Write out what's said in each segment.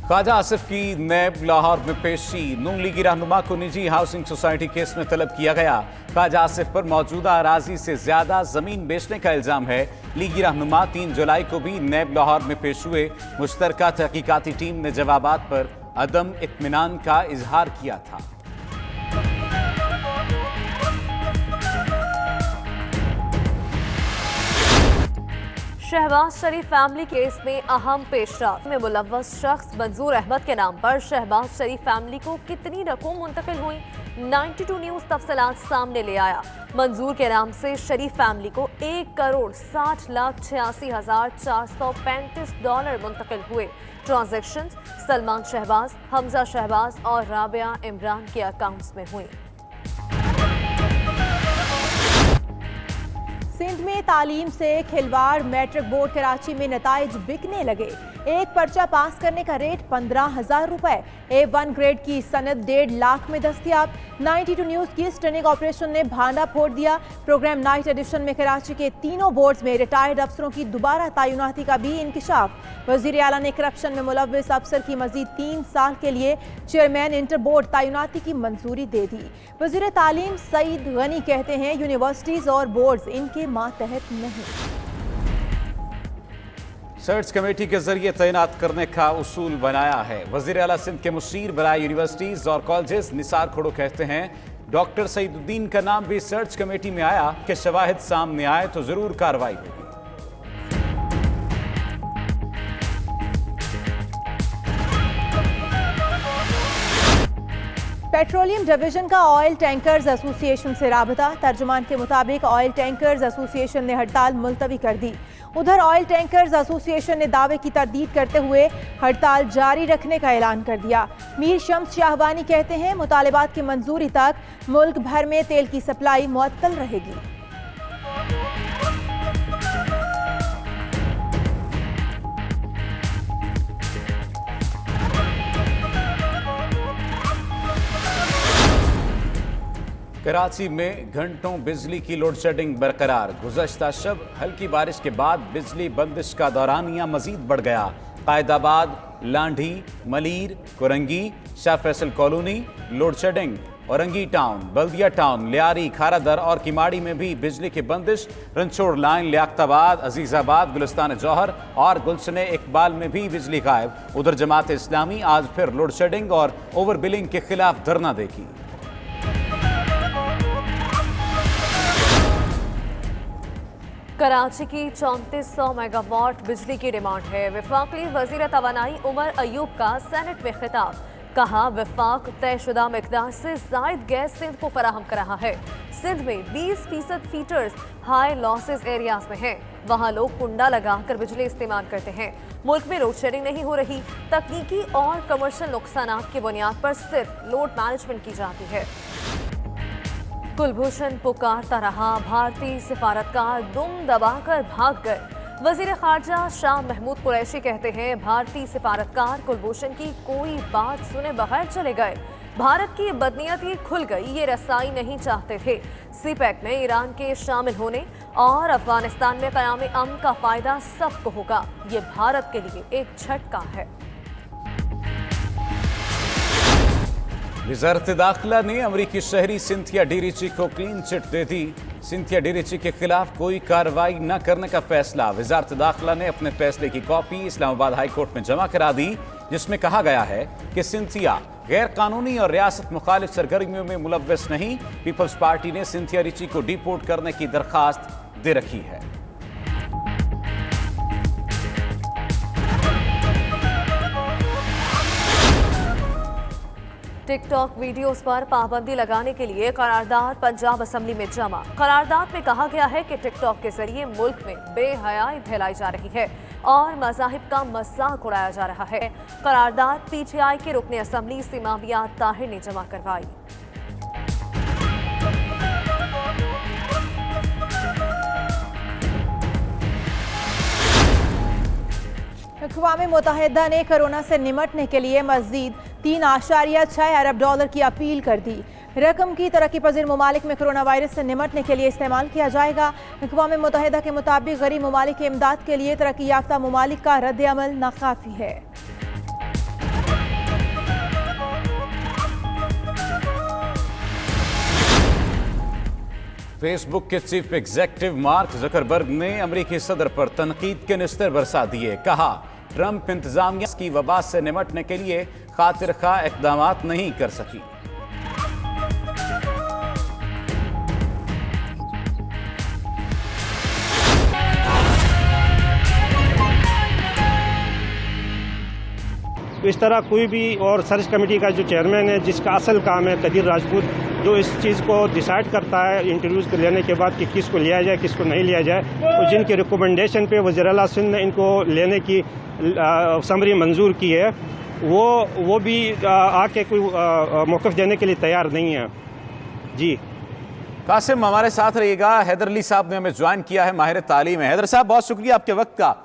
ख्वाजा आसिफ की नैब लाहौर में पेशी। नून लीगी रहनुमा को निजी हाउसिंग सोसाइटी केस में तलब किया गया। ख्वाजा आसिफ पर मौजूदा अराजी से ज्यादा जमीन बेचने का इल्जाम है। लीगी रहनुमा 3 जुलाई को भी नैब लाहौर में पेश हुए। मुश्तरका तहकीकाती टीम ने जवाबात पर अदम इत्मीनान का इजहार किया था। शहबाज शरीफ फैमिली केस में अहम पेशरफ्त में मुलव्वस शख्स मंजूर अहमद के नाम पर शहबाज शरीफ फैमिली को कितनी रकम मुंतकिल हुई, 92 न्यूज तफसीलात सामने ले आया। मंजूर के नाम से शरीफ फैमिली को $1,60,86,435 मुंतकिल हुए। ट्रांजैक्शंस सलमान शहबाज, हमजा शहबाज और राबिया इमरान के अकाउंट्स में हुई। सिंध में तालीम से खिलवाड़, मैट्रिक बोर्ड कराची में नताइज बिकने लगे। एक पर्चा पास करने का रेट 15,000 रुपए। A1 ग्रेड की सनद 1.5 लाख में दस्तयाब। 92 न्यूज की स्टनिंग ऑपरेशन ने भांडा फोड़ दिया। प्रोग्राम नाइट एडिशन में कराची के तीनों बोर्ड्स में रिटायर्ड अफसरों की दोबारा तैनाती का भी इंकिशाफ। वजीर आला ने करप्शन में मुलव्वस अफसर की मजीद 3 साल के लिए चेयरमैन इंटर बोर्ड तैनाती की मंजूरी दे दी। वजीर तालीम सईद गनी कहते हैं यूनिवर्सिटीज और बोर्ड्स इनके मातहत नहीं। सर्च कमेटी के जरिए तैनात करने का उसूल बनाया है। वजीर आला सिंध के मुशीर बराए यूनिवर्सिटीज और कॉलेजेस निसार खोड़ो कहते हैं डॉक्टर सईदुद्दीन का नाम भी सर्च कमेटी में आया कि शवाहिद सामने आए तो जरूर कार्रवाई होगी। पेट्रोलियम डिवीजन का ऑयल टैंकर्स एसोसिएशन से राबता। तर्जुमान के मुताबिक ऑयल टैंकर्स एसोसिएशन ने हड़ताल मुलतवी कर दी। उधर ऑयल टैंकर्स एसोसिएशन ने दावे की तरदीद करते हुए हड़ताल जारी रखने का ऐलान कर दिया। मीर शम्स शाहबानी कहते हैं मुतालिबात की मंजूरी तक मुल्क भर में तेल की सप्लाई मुअत्तल रहेगी। कराची में घंटों बिजली की लोड शेडिंग बरकरार। गुज़श्ता शब हल्की बारिश के बाद बिजली बंदिश का दौरानिया मजीद बढ़ गया। Qaidabad, Landhi, Malir, Korangi, Shah Faisal colony load shedding. Orangi town, Baldia town, Lyari, Kharadar और किमाड़ी में भी बिजली की बंदिश। रनछोड़ लाइन, लियाकताबाद, अजीजाबाद, गुलिस्तान जौहर और गुलशन इकबाल में भी बिजली गायब। उधर जमात इस्लामी आज फिर लोड शेडिंग और ओवर बिलिंग के खिलाफ धरना देगी। कराची की 3400 मेगावाट बिजली की डिमांड है। वफाकी वजीर तवानाई उमर अयूब का सेनेट में खिताब। कहा वफाक तयशुदा मिकदार से जायद गैस सिंध को फराहम कर रहा है। सिंध में 20% फीटर्स हाई लॉसेस एरियाज में हैं। वहाँ लोग कुंडा लगाकर बिजली इस्तेमाल करते हैं। मुल्क में लोड शेडिंग नहीं हो रही। तकनीकी और कमर्शियल नुकसानात की बुनियाद पर सिर्फ लोड मैनेजमेंट की जाती है। कुलभूषण पुकारता रहा, भारतीय सिफारतकार दुम दबाकर भाग गए। वजीर खारजा शाह महमूद कुरैशी कहते हैं भारतीय सिफारतकार कुलभूषण की कोई बात सुने बगैर चले गए। भारत की बदनीयती खुल गई, ये रसाई नहीं चाहते थे। सीपैक में ईरान के शामिल होने और अफगानिस्तान में क़याम अमन का फायदा सबको होगा। ये भारत के लिए एक झटका है। वज़ारत दाखिला ने अमरीकी शहरी सिंथिया डिरिची को क्लीन चिट दे दी। सिंथिया डिरिची के खिलाफ कोई कार्रवाई न करने का फैसला। वज़ारत दाखिला ने अपने फैसले की कॉपी इस्लामाबाद हाई कोर्ट में जमा करा दी, जिसमें कहा गया है कि सिंथिया गैर कानूनी और रियासत मुखालिफ सरगर्मियों में मुलव्वस नहीं। पीपल्स पार्टी ने सिंथिया रिची को डिपोर्ट करने की दरखास्त दे रखी है। टिकटॉक वीडियोस पर पाबंदी लगाने के लिए करारदाद पंजाब असेंबली में जमा। करारदाद में कहा गया है कि टिकटॉक के जरिए मुल्क में बेहयाई फैलाई जा रही है और मज़ाहिब का मजाक उड़ाया जा रहा है। करारदाद PTI के रुकने असेंबली सिमाविया ताहिर ने जमा करवाई। अक़वाम मुत्तहिदा ने कोरोना से निमटने के लिए मज़ीद $3.6 अरब की अपील कर दी। रकम की तरक्की पजीर ममालिक में कोरोना वायरस से निमटने के लिए इस्तेमाल किया जाएगा। अक़वाम मुत्तहिदा के मुताबिक गरीब ममालिक की इमदाद के लिए तरक्की याफ्ता ममालिक का रद्द अमल नाकाफी है। फेस बुक के चीफ एग्जीक्यूटिव मार्क जकरबर्ग ने अमेरिकी सदर पर तनकीद के निस्तर बरसा दिए। कहा, ट्रंप इंतजामिया की वबा से निमटने के लिए खातिर खा इकदामात नहीं कर सकी। तो इस तरह कोई भी और सर्च कमेटी का जो चेयरमैन है, जिसका असल काम है कदीर राजपूत, जो इस चीज़ को डिसाइड करता है इंटरव्यूज़ को लेने के बाद कि किसको लिया जाए किसको नहीं लिया जाए, तो जिनके रिकमेंडेशन पे वज़ीर आला सिंध ने इनको लेने की समरी मंजूर की है, वो भी आके कोई मौक़िफ़ देने के लिए तैयार नहीं है। जी कासिम हमारे साथ रहिएगा। हैदर अली साहब ने हमें ज्वाइन किया है, माहिर तालीम है। हैदर साहब, बहुत शुक्रिया आपके वक्त का।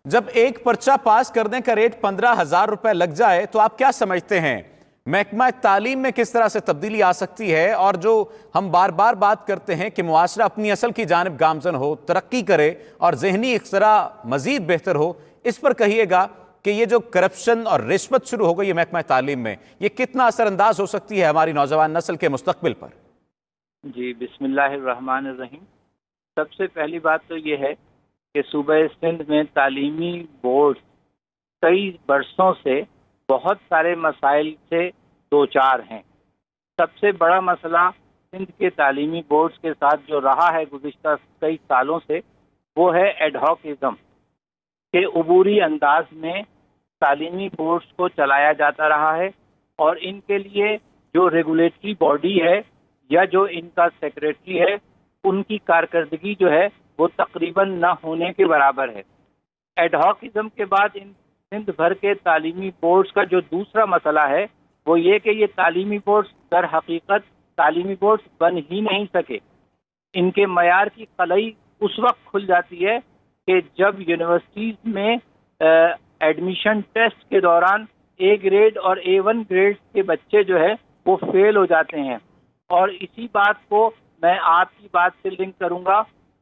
जब एक पर्चा पास करने का रेट 15,000 रुपए लग जाए तो आप क्या समझते हैं महकमा तालीम में किस तरह से तब्दीली आ सकती है? और जो हम बार बार बात करते हैं कि मुआशरा अपनी असल की जानिब गामजन हो, तरक्की करे और ज़हनी इख्तरा मजीद बेहतर हो, इस पर कहिएगा कि ये जो करप्शन और रिश्वत शुरू हो गई है महकमा तालीम में, ये कितना असरअंदाज हो सकती है हमारी नौजवान नस्ल के मुस्तकबिल पर? जी, बिस्मिल्लाहिर्रहमानिर्रहीम। सबसे पहली बात तो ये है कि सूबा सिंध में तालीमी बोर्ड कई बरसों से बहुत सारे मसाइल से दो चार हैं। सबसे बड़ा मसला सिंध के तालीमी बोर्ड्स के साथ जो रहा है गुज़िश्ता कई सालों से, वो है एडहॉकिज़म के अबूरी अंदाज में तालीमी बोर्ड्स को चलाया जाता रहा है, और इनके लिए जो रेगुलेटरी बॉडी है या जो इनका सेक्रेटरी है, उनकी कारकर्दगी जो है वो तकरीबन न होने के बराबर है। एडहॉकिज़म के बाद इन सिंध भर के तालीमी बोर्ड्स का जो दूसरा मसला है वो ये कि ये तालीमी बोर्ड्स दर हकीकत तालीमी बोर्ड्स बन ही नहीं सके। इनके मयार की कलई उस वक्त खुल जाती है कि जब यूनिवर्सिटीज़ में एडमिशन टेस्ट के दौरान ए ग्रेड और A1 ग्रेड के बच्चे जो है वो फेल हो जाते हैं। और इसी बात को मैं आपकी बात से लिंक करूंगा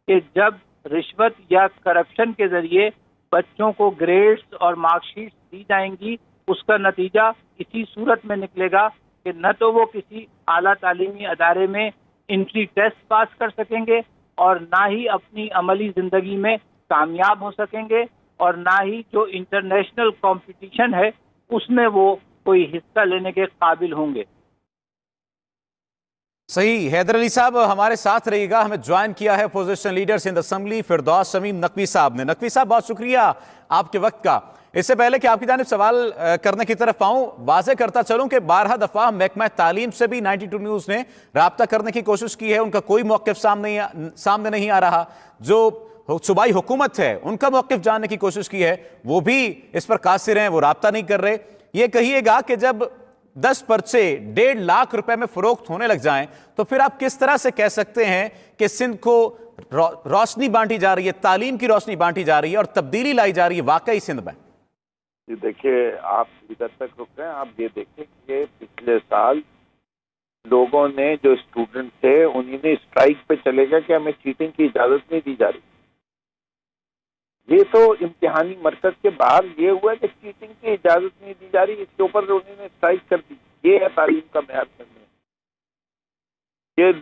कि जब रिश्वत या करप्शन के जरिए बच्चों को ग्रेड्स और मार्कशीट दी जाएंगी, उसका नतीजा इसी सूरत में निकलेगा कि न तो वो किसी आला तालीमी अदारे में एंट्री टेस्ट पास कर सकेंगे और ना ही अपनी अमली ज़िंदगी में कामयाब हो सकेंगे, और ना ही जो इंटरनेशनल कंपटीशन है उसमें वो कोई हिस्सा लेने के काबिल होंगे। सही। हैदर अली साहब हमारे साथ रहिएगा। हमें ज्वाइन किया है अपोजिशन लीडर्स इन असेंबली फिरदौस शमीम नकवी साहब ने। नकवी साहब, बहुत शुक्रिया आपके वक्त का। इससे पहले कि आपकी जानिब सवाल करने की तरफ आऊं, वाज़े करता चलूं कि 12 दफ़ा महकमा तालीम से भी 92 न्यूज़ ने राब्ता करने की कोशिश की है, उनका कोई मौक़िफ़ सामने नहीं आ रहा। जो सूबाई हुकूमत है उनका मौक़िफ़ जानने की कोशिश की है, वो भी इस पर कासिर हैं, वो राब्ता नहीं कर रहे। ये कहिएगा कि जब 10 पर्चे 1.5 लाख रुपए में फरोख्त होने लग जाएं तो फिर आप किस तरह से कह सकते हैं कि सिंध को रोशनी बांटी जा रही है, तालीम की रोशनी बांटी जा रही है और तब्दीली लाई जा रही है वाकई सिंध में? देखिए, आप इधर तक रुक रहे हैं, आप ये देखें कि पिछले साल लोगों ने, जो स्टूडेंट थे, उन्होंने स्ट्राइक पे चले गए कि हमें चीटिंग की इजाजत नहीं दी जा रही। ये तो इम्तिहानी मरकज के बाहर ये हुआ कि चीटिंग की इजाजत नहीं दी जा रही, इसके ऊपर उन्होंने स्ट्राइक कर दी। ये है तालीम का मेयार करने। ये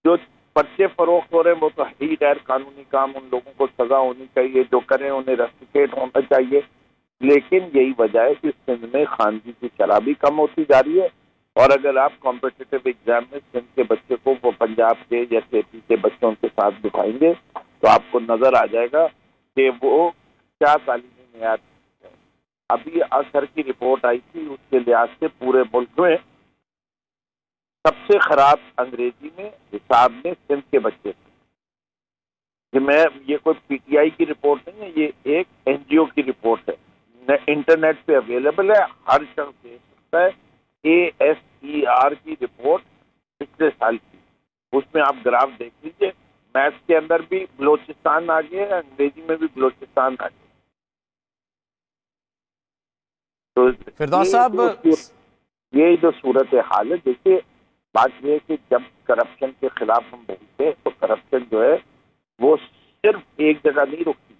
जो पर्चे फरोख्त हो रहे हैं वो तो ही गैर कानूनी काम, उन लोगों को सजा होनी चाहिए, जो करें उन्हें रस्टिकेट होना चाहिए। लेकिन यही वजह है कि सिंध में खानगी की शराबी कम होती जा रही है। और अगर आप कॉम्पिटिटिव एग्जाम में सिंध के बच्चे को वो पंजाब के या AP के बच्चों के साथ दिखाएंगे तो आपको नजर आ जाएगा कि वो क्या तालीमी मेयार है। अभी असर की रिपोर्ट आई थी, उसके लिहाज से पूरे मुल्क में सबसे खराब अंग्रेजी में हिसाब में सिंध के बच्चे थे। ये कोई PTI की रिपोर्ट नहीं है, ये एक NGO की रिपोर्ट है, इंटरनेट पे अवेलेबल है, हर शख्स देख सकता है। ASER की रिपोर्ट पिछले साल की, उसमें आप ग्राफ देख लीजिए। मैथ्स के अंदर भी बलोचिस्तान आ गया, अंग्रेजी में भी बलोचिस्तान आ गया। तो फिरदौस साहब, ये जो सूरत हाल है, देखिए बात ये है कि जब करप्शन के खिलाफ हम बोलते हैं तो करप्शन जो है वो सिर्फ एक जगह नहीं रुकती।